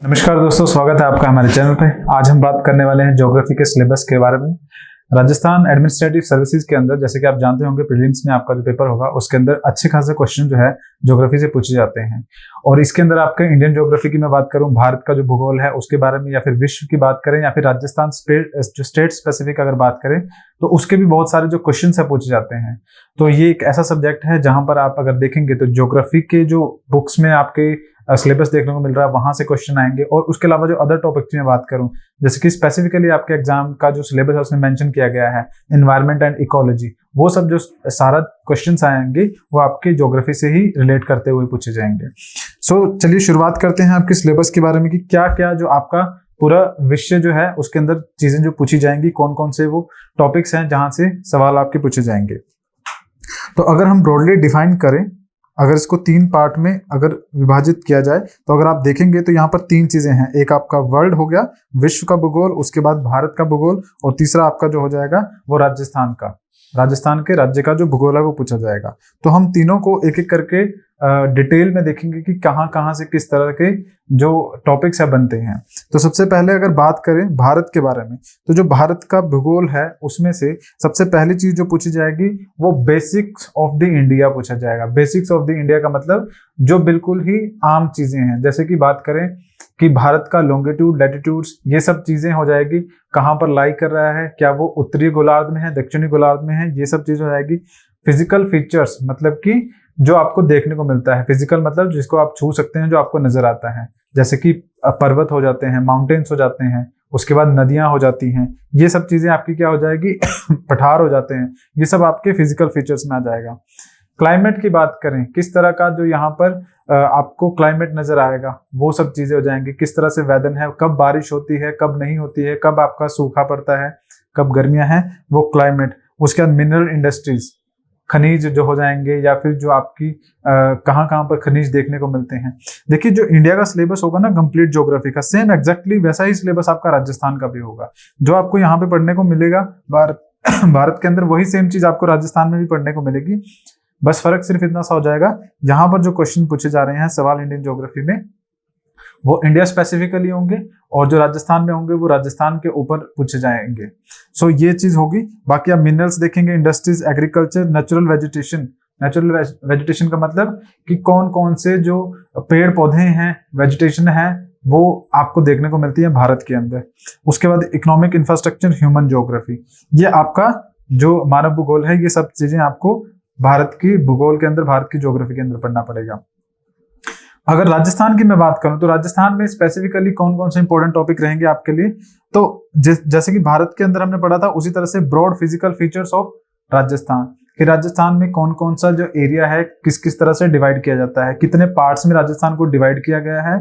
नमस्कार दोस्तों, स्वागत है आपका हमारे चैनल पे। आज हम बात करने वाले हैं ज्योग्राफी के सिलेबस के बारे में। राजस्थान एडमिनिस्ट्रेटिव सर्विसेज के अंदर, जैसे कि आप जानते होंगे, प्रीलिम्स में आपका जो पेपर होगा उसके अंदर अच्छे खासे क्वेश्चन जो है ज्योग्राफी से पूछे जाते हैं। और इसके अंदर आपके इंडियन ज्योग्राफी की मैं बात करूं, भारत का जो भूगोल है उसके बारे में, या फिर विश्व की बात करें, या फिर राजस्थान स्टेट स्पेसिफिक अगर बात करें तो उसके भी बहुत सारे जो क्वेश्चन है पूछे जाते हैं। तो ये एक ऐसा सब्जेक्ट है जहां पर आप अगर देखेंगे तो ज्योग्राफी के जो बुक्स में आपके सिलेबस देखने को मिल रहा है वहां से क्वेश्चन आएंगे। और उसके अलावा जो अदर टॉपिक की मैं बात करूं, जैसे कि स्पेसिफिकली आपके एग्जाम का जो सिलेबस है उसमें मेंशन किया गया है एनवायरनमेंट एंड इकोलॉजी, वो सब जो सारा क्वेश्चंस आएंगे वो आपके ज्योग्राफी से ही रिलेट करते हुए पूछे जाएंगे। चलिए शुरुआत करते हैं आपके सिलेबस के बारे में कि क्या क्या जो आपका पूरा विषय जो है उसके अंदर चीजें जो पूछी जाएंगी, कौन कौन से वो टॉपिक्स हैं जहां से सवाल आपके पूछे जाएंगे। तो अगर हम ब्रॉडली डिफाइन करें, अगर इसको तीन पार्ट में अगर विभाजित किया जाए तो अगर आप देखेंगे तो यहाँ पर तीन चीजें हैं। एक आपका वर्ल्ड हो गया, विश्व का भूगोल, उसके बाद भारत का भूगोल, और तीसरा आपका जो हो जाएगा वो राजस्थान का, राजस्थान के राज्य का जो भूगोल है वो पूछा जाएगा। तो हम तीनों को एक एक करके डिटेल में देखेंगे कि कहाँ कहाँ से किस तरह के जो टॉपिक्स है बनते हैं। तो सबसे पहले अगर बात करें भारत के बारे में, तो जो भारत का भूगोल है उसमें से सबसे पहली चीज जो पूछी जाएगी वो बेसिक्स ऑफ द इंडिया पूछा जाएगा। बेसिक्स ऑफ द इंडिया का मतलब जो बिल्कुल ही आम चीजें हैं, जैसे कि बात करें कि भारत का लॉन्गिट्यूड, लैटिट्यूड्स, ये सब चीजें हो जाएगी। कहाँ पर लाई कर रहा है, क्या वो उत्तरी गोलार्ध में है, दक्षिणी गोलार्ध में है, ये सब चीज हो जाएगी। फिजिकल फीचर्स मतलब कि जो आपको देखने को मिलता है, फिजिकल मतलब जिसको आप छू सकते हैं, जो आपको नजर आता है, जैसे कि पर्वत हो जाते हैं, माउंटेन्स हो जाते हैं, उसके बाद नदियां हो जाती हैं, ये सब चीजें आपकी क्या हो जाएगी पठार हो जाते हैं, ये सब आपके फिजिकल फीचर्स में आ जाएगा। क्लाइमेट की बात करें, किस तरह का जो यहाँ पर आपको क्लाइमेट नजर आएगा, वो सब चीजें हो जाएंगी। किस तरह से वेदर है, कब बारिश होती है, कब नहीं होती है, कब आपका सूखा पड़ता है, कब गर्मियां हैं, वो क्लाइमेट। उसके बाद मिनरल इंडस्ट्रीज, खनिज जो हो जाएंगे, या फिर जो आपकी कहाँ कहाँ पर खनिज देखने को मिलते हैं। देखिए जो इंडिया का सिलेबस होगा ना कंप्लीट ज्योग्राफी का, सेम एग्जैक्टली वैसा ही सिलेबस आपका राजस्थान का भी होगा। जो आपको यहाँ पे पढ़ने को मिलेगा भारत के अंदर, वही सेम चीज आपको राजस्थान में भी पढ़ने को मिलेगी। बस फर्क सिर्फ इतना सा हो जाएगा, यहाँ पर जो क्वेश्चन पूछे जा रहे हैं सवाल इंडियन ज्योग्राफी में, वो इंडिया स्पेसिफिकली होंगे, और जो राजस्थान में होंगे वो राजस्थान के ऊपर पूछे जाएंगे। ये चीज होगी। बाकी आप मिनरल्स देखेंगे, industries, agriculture, natural vegetation. Natural vegetation का मतलब कि कौन कौन से जो पेड़ पौधे हैं, वेजिटेशन है, वो आपको देखने को मिलती है भारत के अंदर। उसके बाद इकोनॉमिक इंफ्रास्ट्रक्चर, ह्यूमन ज्योग्राफी, ये आपका जो मानव भूगोल है, ये सब चीजें आपको भारत की भूगोल के अंदर, भारत की ज्योग्राफी के अंदर पढ़ना पड़ेगा। अगर राजस्थान की मैं बात करूं तो राजस्थान में स्पेसिफिकली कौन कौन से इंपॉर्टेंट टॉपिक रहेंगे आपके लिए, तो जैसे कि भारत के अंदर हमने पढ़ा था, उसी तरह से broad physical features of Rajasthan, कि राजस्थान में कौन कौन सा जो एरिया है किस किस तरह से डिवाइड किया जाता है, कितने पार्ट्स में राजस्थान को डिवाइड किया गया है,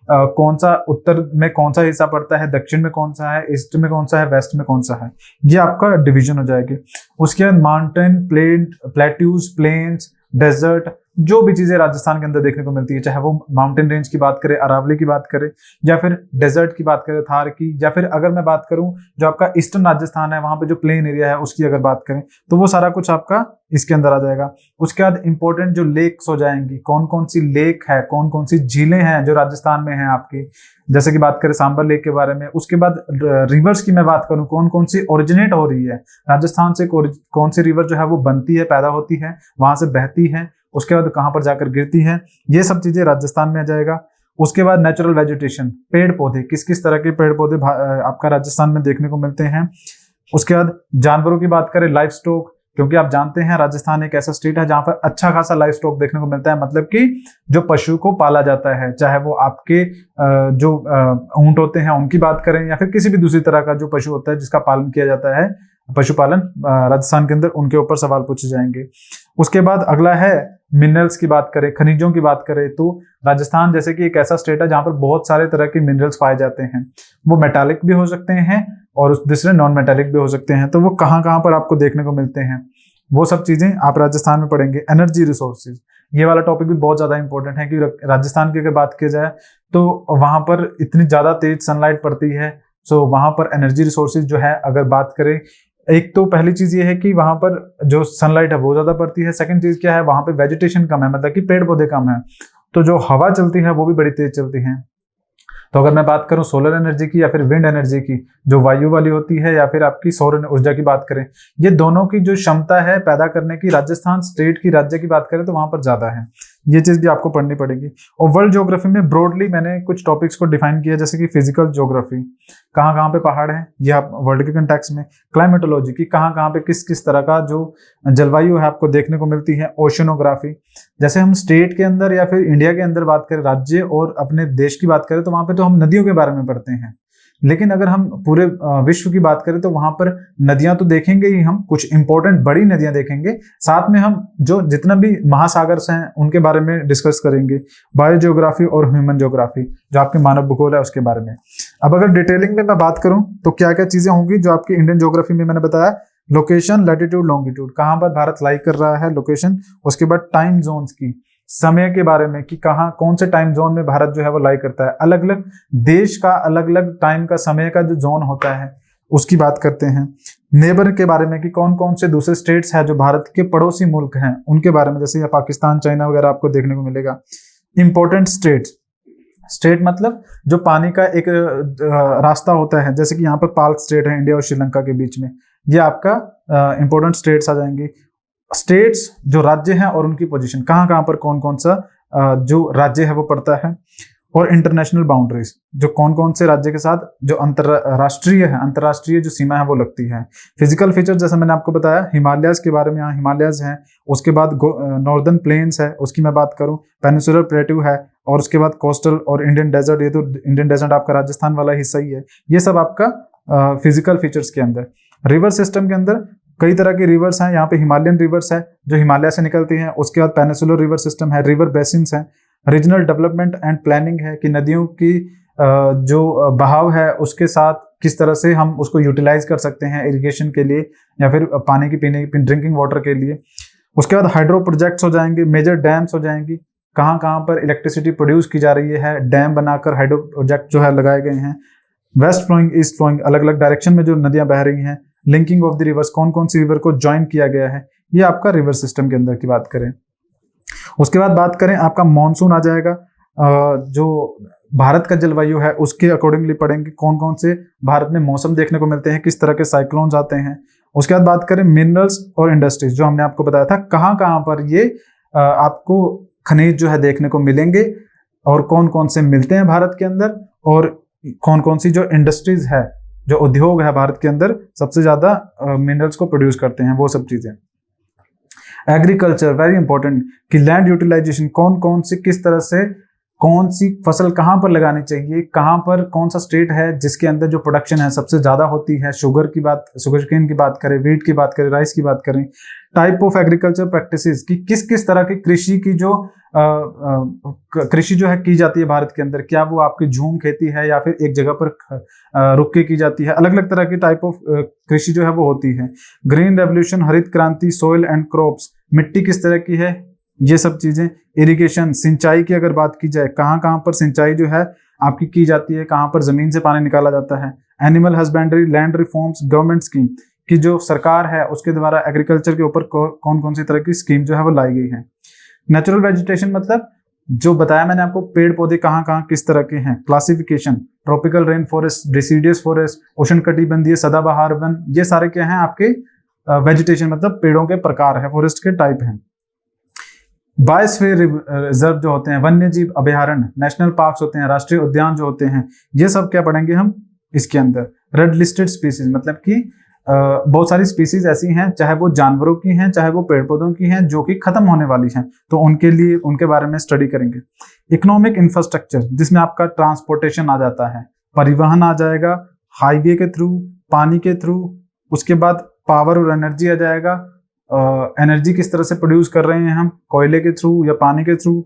कौन सा उत्तर में कौन सा हिस्सा पड़ता है, दक्षिण में कौन सा है, ईस्ट में कौन सा है, वेस्ट में कौन सा है, ये आपका डिवीजन हो जाएगी। उसके बाद माउंटेन, प्लेट्यूज, प्लेन्स, डेजर्ट, जो भी चीजें राजस्थान के अंदर देखने को मिलती है, चाहे वो माउंटेन रेंज की बात करें, अरावली की बात करें, या फिर डेजर्ट की बात करें, थार की, या फिर अगर मैं बात करूं जो आपका ईस्टर्न राजस्थान है वहां पे जो प्लेन एरिया है उसकी अगर बात करें, तो वो सारा कुछ आपका इसके अंदर आ जाएगा। उसके बाद इंपॉर्टेंट जो लेक्स हो जाएंगी, कौन कौन सी लेक है, कौन कौन सी झीलें हैं जो राजस्थान में है आपकी, जैसे कि बात करें सांबर लेक के बारे में। उसके बाद रिवर्स की मैं बात करूं, कौन कौन सी ओरिजिनेट हो रही है राजस्थान से, कौन सी रिवर जो है वो बनती है, पैदा होती है, वहां से बहती है, उसके बाद कहां पर जाकर गिरती है, ये सब चीजें राजस्थान में आ जाएगा। उसके बाद नेचुरल वेजिटेशन, पेड़ पौधे, किस किस तरह के पेड़ पौधे आपका राजस्थान में देखने को मिलते हैं। उसके बाद जानवरों की बात करें, लाइफ स्टॉक, क्योंकि आप जानते हैं राजस्थान एक ऐसा स्टेट है जहां पर अच्छा खासा लाइफ स्टॉक देखने को मिलता है, मतलब कि जो पशु को पाला जाता है, चाहे वो आपके जो ऊंट होते हैं उनकी बात करें, या फिर किसी भी दूसरी तरह का जो पशु होता है जिसका पालन किया जाता है, पशुपालन राजस्थान के अंदर, उनके ऊपर सवाल पूछे जाएंगे। उसके बाद अगला है मिनरल्स की बात करें, खनिजों की बात करें, तो राजस्थान जैसे कि एक ऐसा स्टेट है जहां पर बहुत सारे तरह के मिनरल्स पाए जाते हैं। वो मेटालिक भी हो सकते हैं और दूसरे नॉन मेटालिक भी हो सकते हैं। तो वो कहाँ कहाँ पर आपको देखने को मिलते हैं, वो सब चीजें आप राजस्थान में पढ़ेंगे। एनर्जी रिसोर्सेज, ये वाला टॉपिक भी बहुत ज्यादा इंपॉर्टेंट है कि राजस्थान की अगर बात की जाए तो वहां पर इतनी ज्यादा तेज सनलाइट पड़ती है। वहां पर एनर्जी रिसोर्सेज जो है अगर बात करें, एक तो पहली चीज ये है कि वहां पर जो सनलाइट है वो ज्यादा पड़ती है। सेकंड चीज क्या है, वहां पे वेजिटेशन कम है, मतलब कि पेड़ पौधे कम है, तो जो हवा चलती है वो भी बड़ी तेज चलती है। तो अगर मैं बात करूं सोलर एनर्जी की या फिर विंड एनर्जी की, जो वायु वाली होती है, या फिर आपकी सौर ऊर्जा की बात करें, ये दोनों की जो क्षमता है पैदा करने की, राजस्थान स्टेट की राज्य की बात करें तो वहां पर ज्यादा है। ये चीज भी आपको पढ़नी पड़ेगी। और वर्ल्ड ज्योग्राफी में ब्रॉडली मैंने कुछ टॉपिक्स को डिफाइन किया, जैसे कि फिजिकल ज्योग्राफी, कहाँ कहाँ पे पहाड़ है, ये आप वर्ल्ड के कंटेक्स्ट में। क्लाइमेटोलॉजी की, कहाँ कहाँ पे किस किस तरह का जो जलवायु है आपको देखने को मिलती है। ओशनोग्राफी, जैसे हम स्टेट के अंदर या फिर इंडिया के अंदर बात करें, राज्य और अपने देश की बात करें, तो वहां पे तो हम नदियों के बारे में पढ़ते हैं, लेकिन अगर हम पूरे विश्व की बात करें तो वहां पर नदियां तो देखेंगे ही, हम कुछ इंपॉर्टेंट बड़ी नदियां देखेंगे, साथ में हम जो जितना भी महासागर हैं उनके बारे में डिस्कस करेंगे। बायो ज्योग्राफी और ह्यूमन ज्योग्राफी, जो आपके मानव भूगोल है उसके बारे में। अब अगर डिटेलिंग में मैं बात करूं तो क्या क्या चीजें होंगी जो आपकी इंडियन ज्योग्राफी में मैंने बताया। लोकेशन, लैटिट्यूड, लॉन्गिट्यूड, कहां पर भारत लाई कर रहा है, लोकेशन। उसके बाद टाइम जोन्स की, समय के बारे में कि कहाँ कौन से टाइम जोन में भारत जो है वो लाई करता है। अलग अलग देश का अलग अलग टाइम का, समय का जो जोन होता है उसकी बात करते हैं। नेबर के बारे में कि कौन कौन से दूसरे स्टेट्स हैं जो भारत के पड़ोसी मुल्क हैं उनके बारे में, जैसे पाकिस्तान, चाइना वगैरह आपको देखने को मिलेगा। इंपॉर्टेंट स्टेट्स, स्टेट मतलब जो पानी का एक रास्ता होता है, जैसे कि यहाँ पर पाल्क स्टेट है इंडिया और श्रीलंका के बीच में, ये आपका इंपॉर्टेंट स्टेट्स आ जाएंगे। स्टेट्स जो राज्य हैं और उनकी पोजीशन, कहाँ कहाँ पर कौन कौन सा जो राज्य है वो पड़ता है। और इंटरनेशनल बाउंड्रीज, जो कौन कौन से राज्य के साथ जो अंतरराष्ट्रीय जो सीमा है वो लगती है। फिजिकल फीचर, जैसे मैंने आपको बताया, हिमालयाज के बारे में, यहाँ हिमालयाज हैं। उसके बाद नॉर्दर्न प्लेन्स है, उसकी मैं बात करूँ, पेनिनसुलर प्लेट्यू है, और उसके बाद कोस्टल और इंडियन डेजर्ट, ये तो इंडियन डेजर्ट आपका राजस्थान वाला हिस्सा ही है। ये सब आपका फिजिकल फीचर्स के अंदर। रिवर सिस्टम के अंदर कई तरह के रिवर्स हैं, यहाँ पे हिमालयन रिवर्स है जो हिमालय से निकलती हैं। उसके बाद पेनिनसुलर रिवर सिस्टम है, रिवर बेसिन्स हैं। रीजनल डेवलपमेंट एंड प्लानिंग है कि नदियों की जो बहाव है उसके साथ किस तरह से हम उसको यूटिलाइज कर सकते हैं इरिगेशन के लिए या फिर पानी की पीने की ड्रिंकिंग वाटर के लिए। उसके बाद हाइड्रो प्रोजेक्ट्स हो जाएंगे, मेजर डैम्स हो जाएंगी, कहाँ कहाँ पर इलेक्ट्रिसिटी प्रोड्यूस की जा रही है, डैम बनाकर हाइड्रो प्रोजेक्ट जो है लगाए गए हैं। वेस्ट फ्लोइंग, ईस्ट फ्लोइंग, अलग अलग डायरेक्शन में जो नदियां बह रही हैं। लिंकिंग ऑफ द रिवर्स, कौन कौन सी रिवर को ज्वाइन किया गया है, ये आपका रिवर सिस्टम के अंदर की बात करें। उसके बाद बात करें, आपका मॉनसून आ जाएगा, जो भारत का जलवायु है उसके अकॉर्डिंगली पढ़ेंगे कौन कौन से भारत में मौसम देखने को मिलते हैं, किस तरह के साइक्लोन्स आते हैं। उसके बाद बात करें मिनरल्स और इंडस्ट्रीज, जो हमने आपको बताया था कहाँ कहाँ पर ये आपको खनिज जो है देखने को मिलेंगे और कौन कौन से मिलते हैं भारत के अंदर, और कौन कौन सी जो इंडस्ट्रीज है, जो उद्योग है भारत के अंदर सबसे ज्यादा मिनरल्स को प्रोड्यूस करते हैं, वो सब चीजें। एग्रीकल्चर, वेरी इंपॉर्टेंट, कि लैंड यूटिलाइजेशन, कौन कौन सी किस तरह से कौन सी फसल कहाँ पर लगानी चाहिए, कहाँ पर कौन सा स्टेट है जिसके अंदर जो प्रोडक्शन है सबसे ज्यादा होती है। शुगर केन की बात करें, वीट की बात करें, राइस की बात करें। टाइप ऑफ एग्रीकल्चर प्रैक्टिसेस, कि किस किस तरह की कृषि की जो कृषि जो है की जाती है भारत के अंदर, क्या वो आपकी झूम खेती है या फिर एक जगह पर रुक के की जाती है। अलग अलग तरह की टाइप ऑफ कृषि जो है वो होती है। ग्रीन रेवोल्यूशन, हरित क्रांति, सॉइल एंड क्रॉप्स, मिट्टी किस तरह की है, ये सब चीजें। इरिगेशन, सिंचाई की अगर बात की जाए, कहाँ कहाँ पर सिंचाई जो है आपकी की जाती है, कहाँ पर जमीन से पानी निकाला जाता है। Animal husbandry, land reforms, government scheme, कि जो सरकार है उसके द्वारा एग्रीकल्चर के ऊपर कौन कौन सी तरह की स्कीम जो है वो लाई गई है। नेचुरल वेजिटेशन, मतलब जो बताया मैंने आपको, पेड़ पौधे कहाँ कहाँ किस तरह के हैं। Classification, tropical rain forest, deciduous forest, उष्ण कटिबंधीय सदाबहार वन, ये सारे क्या हैं आपके वेजिटेशन, मतलब पेड़ों के प्रकार है, फॉरेस्ट के टाइप हैं। बायोस्फीयर रिजर्व जो होते हैं, वन्य जीव अभयारण्य, नेशनल पार्क्स होते हैं, राष्ट्रीय उद्यान जो होते हैं, ये सब क्या पढ़ेंगे हम इसके अंदर। रेड लिस्टेड स्पीसीज, मतलब कि बहुत सारी स्पीसीज ऐसी हैं, चाहे वो जानवरों की हैं चाहे वो पेड़ पौधों की हैं, जो कि खत्म होने वाली हैं, तो उनके लिए उनके बारे में स्टडी करेंगे। इकोनॉमिक इंफ्रास्ट्रक्चर, जिसमें आपका ट्रांसपोर्टेशन आ जाता है, परिवहन आ जाएगा, हाईवे के थ्रू, पानी के थ्रू, उसके बाद पावर और एनर्जी आ जाएगा। एनर्जी किस तरह से प्रोड्यूस कर रहे हैं हम, कोयले के थ्रू या पानी के through.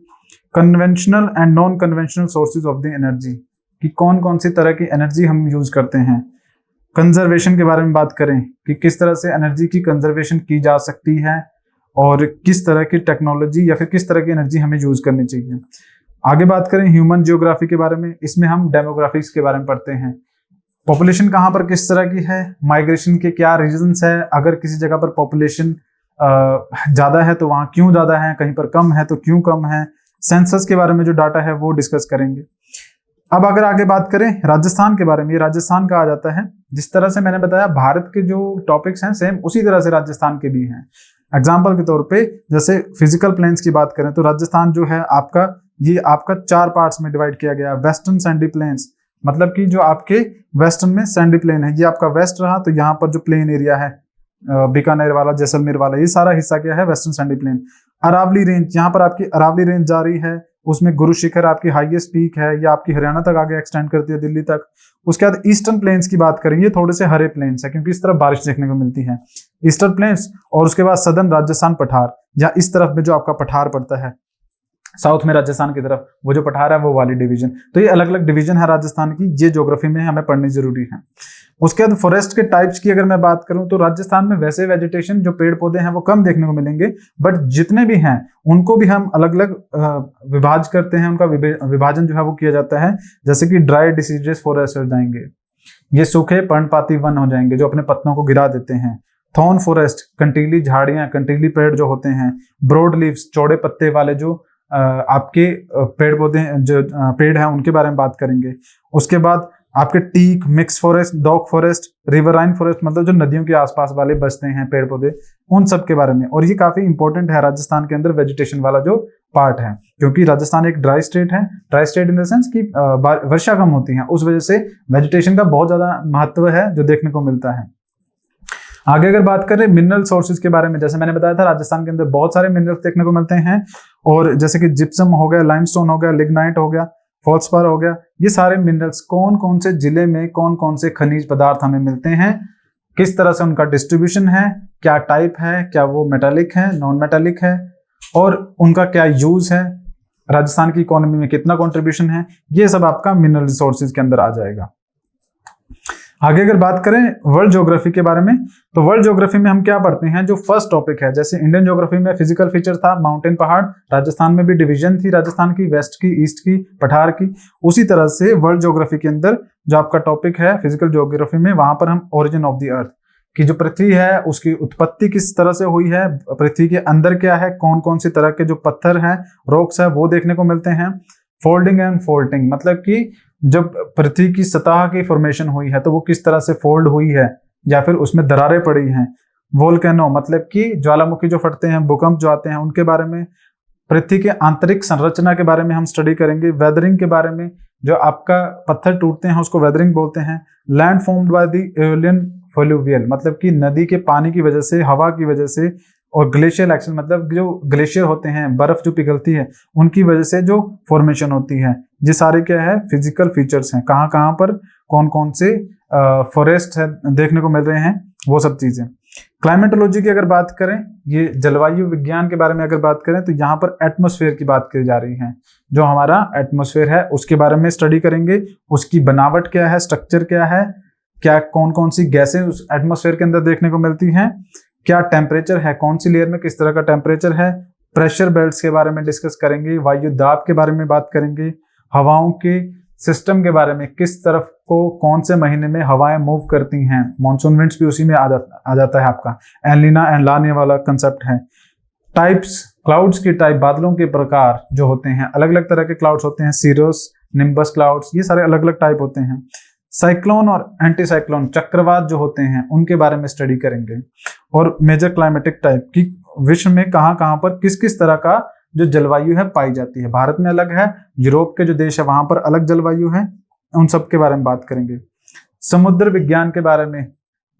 Conventional and non conventional sources of the energy, कि कौन कौन सी तरह की एनर्जी हम यूज करते हैं। कंजर्वेशन के बारे में बात करें कि किस तरह से एनर्जी की कंजर्वेशन की जा सकती है और किस तरह की टेक्नोलॉजी या फिर किस तरह की एनर्जी हमें यूज करनी चाहिए। आगे बात करें ह्यूमन जियोग्राफी के बारे में, इसमें हम डेमोग्राफिक्स के बारे में पढ़ते हैं। पॉपुलेशन कहाँ पर किस तरह की है, माइग्रेशन के क्या रीजंस है, अगर किसी जगह पर पॉपुलेशन ज्यादा है तो वहां क्यों ज्यादा है, कहीं पर कम है तो क्यों कम है। सेंसस के बारे में जो डाटा है वो डिस्कस करेंगे। अब अगर आगे बात करें राजस्थान के बारे में, ये राजस्थान का आ जाता है। जिस तरह से मैंने बताया भारत के जो टॉपिक्स हैं सेम उसी तरह से राजस्थान के भी हैं। एग्जाम्पल के तौर पे जैसे फिजिकल प्लेन्स की बात करें तो राजस्थान जो है आपका, ये आपका 4 पार्ट्स में डिवाइड किया गया है। वेस्टर्न सैंडी प्लेन्स, मतलब कि जो आपके वेस्टर्न में सैंडी प्लेन है, ये आपका वेस्ट रहा, तो यहाँ पर जो प्लेन एरिया है बीकानेर वाला, जैसलमेर वाला, ये सारा हिस्सा क्या है, western sandy plain. Aravali range, यहाँ पर आपकी अरावली रेंज जा रही है, उसमें गुरु शिखर आपकी हाईएस्ट पीक है, ये आपकी हरियाणा तक आगे एक्सटेंड करती है, दिल्ली तक। उसके बाद ईस्टर्न प्लेन्स की बात करें, ये थोड़े से हरे प्लेन्स है क्योंकि इस तरफ बारिश देखने को मिलती है, ईस्टर्न प्लेन्स। और उसके बाद सदर्न राजस्थान पठार, या इस तरफ में जो आपका पठार पड़ता है साउथ में राजस्थान की तरफ, वो जो पठार है वो वाली डिवीजन। तो ये अलग अलग डिवीजन है राजस्थान की, ये ज्योग्राफी में हमें पढ़नी जरूरी है। उसके बाद फॉरेस्ट के टाइप्स की अगर मैं बात करूं तो राजस्थान में वैसे वेजिटेशन जो पेड़ पौधे हैं वो कम देखने को मिलेंगे, बट जितने भी हैं उनको भी हम अलग अलग विभाज करते हैं, उनका विभाजन जो है वो किया जाता है। जैसे कि ड्राई डिसीडियस फॉरेस्ट हो जाएंगे, ये सूखे पर्णपाती वन हो जाएंगे जो अपने पत्तों को गिरा देते हैं। थॉर्न फॉरेस्ट, कंटीली झाड़ियां, कंटीली पेड़ जो होते हैं। ब्रॉड लीव्स, चौड़े पत्ते वाले जो आपके पेड़ पौधे जो पेड़ हैं उनके बारे में बात करेंगे। उसके बाद आपके teak, mixed forest, dog forest, riverine forest, मतलब जो नदियों के आसपास वाले बसते हैं पेड़ पौधे, उन सब के बारे में। और ये काफी इंपॉर्टेंट है राजस्थान के अंदर वेजिटेशन वाला जो पार्ट है, क्योंकि राजस्थान एक ड्राई स्टेट है। Dry state in the sense कि वर्षा कम होती है, उस वजह से वेजिटेशन का बहुत ज्यादा महत्व है जो देखने को मिलता है। आगे अगर बात करें मिनरल सोर्सेज के बारे में, जैसे मैंने बताया था राजस्थान के अंदर बहुत सारे मिनरल्स देखने को मिलते हैं, और जैसे कि जिप्सम हो गया, लाइमस्टोन हो गया, लिग्नाइट हो गया, फेल्डस्पार हो गया, ये सारे मिनरल्स कौन कौन से जिले में कौन कौन से खनिज पदार्थ हमें मिलते हैं, किस तरह से उनका डिस्ट्रीब्यूशन है, क्या टाइप है, क्या वो मेटालिक है, नॉन मेटालिक है, और उनका क्या यूज है, राजस्थान की इकोनॉमी में कितना कॉन्ट्रीब्यूशन है, ये सब आपका मिनरल रिसोर्सेज के अंदर आ जाएगा। आगे अगर बात करें वर्ल्ड ज्योग्राफी के बारे में, तो वर्ल्ड ज्योग्राफी में हम क्या पढ़ते हैं, जो फर्स्ट टॉपिक है, जैसे इंडियन ज्योग्राफी में फिजिकल फीचर था, माउंटेन पहाड़, राजस्थान में भी डिवीजन थी राजस्थान की, वेस्ट की, ईस्ट की, पठार की, उसी तरह से वर्ल्ड ज्योग्राफी के अंदर जो आपका टॉपिक है फिजिकल ज्योग्राफी में, वहां पर हम ओरिजिन ऑफ द अर्थ की जो पृथ्वी है उसकी उत्पत्ति किस तरह से हुई है, पृथ्वी के अंदर क्या है, कौन कौन सी तरह के जो पत्थर हैं, रॉक्स है, वो देखने को मिलते हैं। फोल्डिंग एंड फोल्डिंग, मतलब कि जब पृथ्वी की सतह की फॉर्मेशन हुई है तो वो किस तरह से फोल्ड हुई है या फिर उसमें दरारें पड़ी हैं। वोल्केनो, मतलब कि ज्वालामुखी जो फटते हैं, भूकंप जो आते हैं, उनके बारे में। पृथ्वी के आंतरिक संरचना के बारे में हम स्टडी करेंगे। वेदरिंग के बारे में, जो आपका पत्थर टूटते हैं उसको वेदरिंग बोलते हैं। Land formed by the aeolian fluvial, मतलब कि नदी के पानी की वजह से, हवा की वजह से, और ग्लेशियल एक्शन, मतलब जो ग्लेशियर होते हैं, बर्फ जो पिघलती है, उनकी वजह से जो फॉर्मेशन होती है। ये सारे क्या है, फिजिकल फीचर्स हैं, कहाँ कहाँ पर कौन कौन से फॉरेस्ट है देखने को मिल रहे हैं, वो सब चीजें। क्लाइमेटोलॉजी की अगर बात करें, ये जलवायु विज्ञान के बारे में अगर बात करें, तो यहाँ पर एटमॉस्फेयर की बात की जा रही है। जो हमारा एटमॉस्फेयर है उसके बारे में स्टडी करेंगे, उसकी बनावट क्या है, स्ट्रक्चर क्या है, क्या कौन कौन सी गैसें उस एटमॉस्फेयर के अंदर देखने को मिलती हैं, क्या टेम्परेचर है, कौन सी लेयर में किस तरह का टेम्परेचर है। प्रेशर बेल्ट्स के बारे में डिस्कस करेंगे, वायु दाब के बारे में बात करेंगे, हवाओं के सिस्टम के बारे में, किस तरफ को कौन से महीने में हवाएं मूव करती हैं, मॉनसून विंड्स भी उसी में आ जाता है आपका। एलिना एंड लानिया वाला कंसेप्ट है। टाइप्स, क्लाउड्स की टाइप, बादलों के प्रकार जो होते हैं, अलग अलग तरह के क्लाउड्स होते हैं, सीरोस, निम्बस क्लाउड्स, ये सारे अलग अलग टाइप होते हैं। साइक्लोन और एंटी साइक्लोन, चक्रवात जो होते हैं, उनके बारे में स्टडी करेंगे। और मेजर क्लाइमेटिक टाइप की विश्व में कहाँ कहाँ पर किस किस तरह का जो जलवायु है पाई जाती है। भारत में अलग है, यूरोप के जो देश है वहां पर अलग जलवायु है, उन सब के बारे में बात करेंगे। समुद्र विज्ञान के बारे में,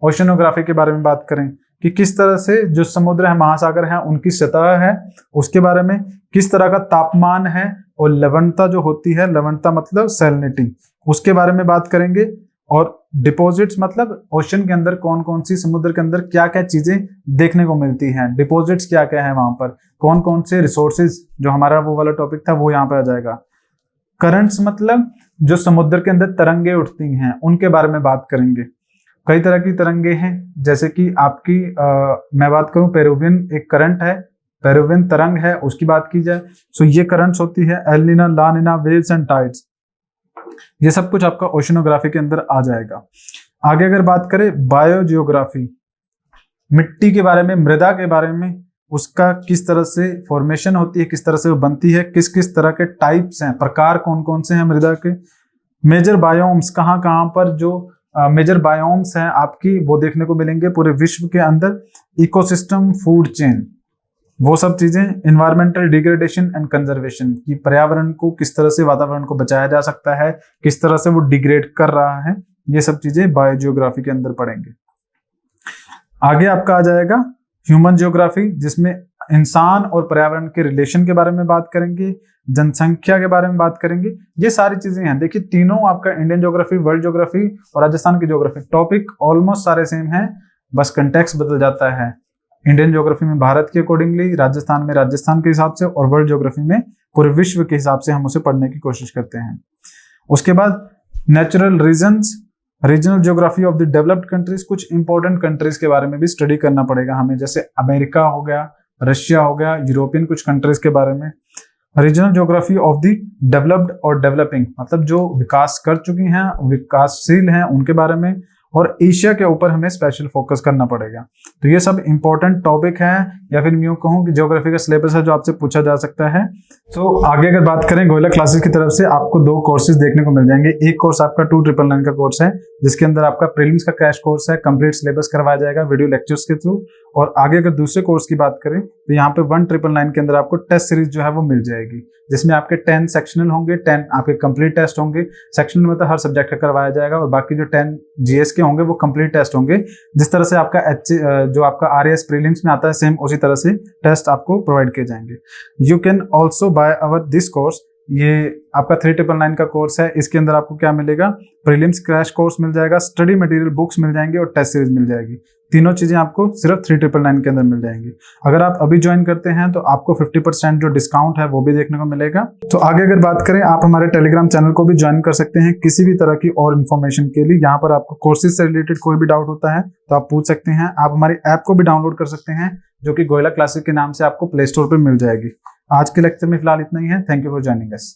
ओशनोग्राफी के बारे में बात करें कि किस तरह से जो समुद्र है, महासागर है, उनकी सतह है, उसके बारे में, किस तरह का तापमान है, और लवणता जो होती है, लवणता मतलब सैलिनिटी, उसके बारे में बात करेंगे। और डिपॉजिट्स, मतलब ओशन के अंदर कौन कौन सी, समुद्र के अंदर क्या क्या चीजें देखने को मिलती हैं, डिपॉजिट्स क्या क्या है वहां पर, कौन कौन से रिसोर्सेज, जो हमारा वो वाला टॉपिक था वो यहाँ पे आ जाएगा। करंट्स, मतलब जो समुद्र के अंदर तरंगे उठती हैं उनके बारे में बात करेंगे। कई तरह की तरंगे हैं, जैसे कि आपकी मैं बात करूं, पेरुवियन एक करंट है, पेरुवियन तरंग है, उसकी बात की जाए सो ये करंट्स होती है। El Nino, La Nina, waves and tides, ये सब कुछ आपका ओशनोग्राफी के अंदर आ जाएगा। आगे अगर बात करें बायोजियोग्राफी, मिट्टी के बारे में, मृदा के बारे में, उसका किस तरह से फॉर्मेशन होती है, किस तरह से वो बनती है, किस किस तरह के टाइप्स हैं, प्रकार कौन कौन से हैं मृदा के, मेजर बायोम्स, कहाँ कहाँ पर जो मेजर बायोम्स हैं आपकी वो देखने को मिलेंगे पूरे विश्व के अंदर। इकोसिस्टम, फूड चेन, वो सब चीजें। इन्वायरमेंटल डिग्रेडेशन एंड कंजर्वेशन, कि पर्यावरण को किस तरह से, वातावरण को बचाया जा सकता है, किस तरह से वो डिग्रेड कर रहा है, ये सब चीजें बायोजियोग्राफी के अंदर पढ़ेंगे। आगे आपका आ जाएगा ह्यूमन जियोग्राफी, जिसमें इंसान और पर्यावरण के रिलेशन के बारे में बात करेंगे, जनसंख्या के बारे में बात करेंगे। ये सारी चीजें हैं। देखिए तीनों आपका इंडियन ज्योग्राफी, वर्ल्ड ज्योग्राफी और राजस्थान की ज्योग्राफी, टॉपिक ऑलमोस्ट सारे सेम हैं, बस कंटेक्स्ट बदल जाता है। इंडियन ज्योग्राफी में भारत के अकॉर्डिंगली, राजस्थान में राजस्थान के हिसाब से, और वर्ल्ड ज्योग्राफी में पूरे विश्व के हिसाब से हम उसे पढ़ने की कोशिश करते हैं। उसके बाद natural regions, regional geography of the developed countries, कुछ इंपॉर्टेंट कंट्रीज के बारे में भी स्टडी करना पड़ेगा हमें, जैसे अमेरिका हो गया, रशिया हो गया, यूरोपियन कुछ कंट्रीज के बारे में। Regional geography of the developed और डेवलपिंग, मतलब जो विकास कर चुकी हैं, विकासशील हैं, उनके बारे में। और एशिया के ऊपर हमें स्पेशल फोकस करना पड़ेगा। तो ये सब इंपॉर्टेंट टॉपिक है, या फिर मैं यूं कहूं कि ज्योग्राफी का सिलेबस है जो आपसे पूछा जा सकता है। तो आगे अगर बात करें गोयला क्लासेस की तरफ से, आपको 2 कोर्सेज देखने को मिल जाएंगे। एक कोर्स आपका 2999 का कोर्स है, जिसके अंदर आपका प्रीलिम्स का क्रैश कोर्स है, कंप्लीट सिलेबस करवाया जाएगा वीडियो लेक्चर्स के थ्रू। और आगे अगर दूसरे कोर्स की बात करें तो यहाँ पे 1999 के अंदर आपको टेस्ट सीरीज जो है वो मिल जाएगी, जिसमें आपके 10 सेक्शनल होंगे, 10 आपके कंप्लीट टेस्ट होंगे। सेक्शनल मतलब हर सब्जेक्ट का करवाया जाएगा, और बाकी जो 10 जीएस के होंगे वो कंप्लीट टेस्ट होंगे। जिस तरह से आपका जो आपका आरएएस प्रीलिम्स में आता है, सेम उसी तरह से टेस्ट आपको प्रोवाइड किए जाएंगे। You can also by our this course, ये आपका 3999 का कोर्स है। इसके अंदर आपको क्या मिलेगा, प्रीलिम्स क्रैश कोर्स मिल जाएगा, स्टडी मटेरियल बुक्स मिल जाएंगे और टेस्ट सीरीज मिल जाएगी। तीनों चीजें आपको सिर्फ 3999 के अंदर मिल जाएंगी। अगर आप अभी ज्वाइन करते हैं तो आपको 50% जो डिस्काउंट है वो भी देखने को मिलेगा। तो आगे अगर बात करें, आप हमारे टेलीग्राम चैनल को भी ज्वाइन कर सकते हैं किसी भी तरह की और इन्फॉर्मेशन के लिए। यहाँ पर आपको कोर्सेज से रिलेटेड कोई भी डाउट होता है तो आप पूछ सकते हैं। आप हमारी ऐप को भी डाउनलोड कर सकते हैं, जो कि गोयला क्लासेस के नाम से आपको प्ले स्टोर पर मिल जाएगी। आज के लेक्चर में फिलहाल इतना ही है। Thank you for joining us.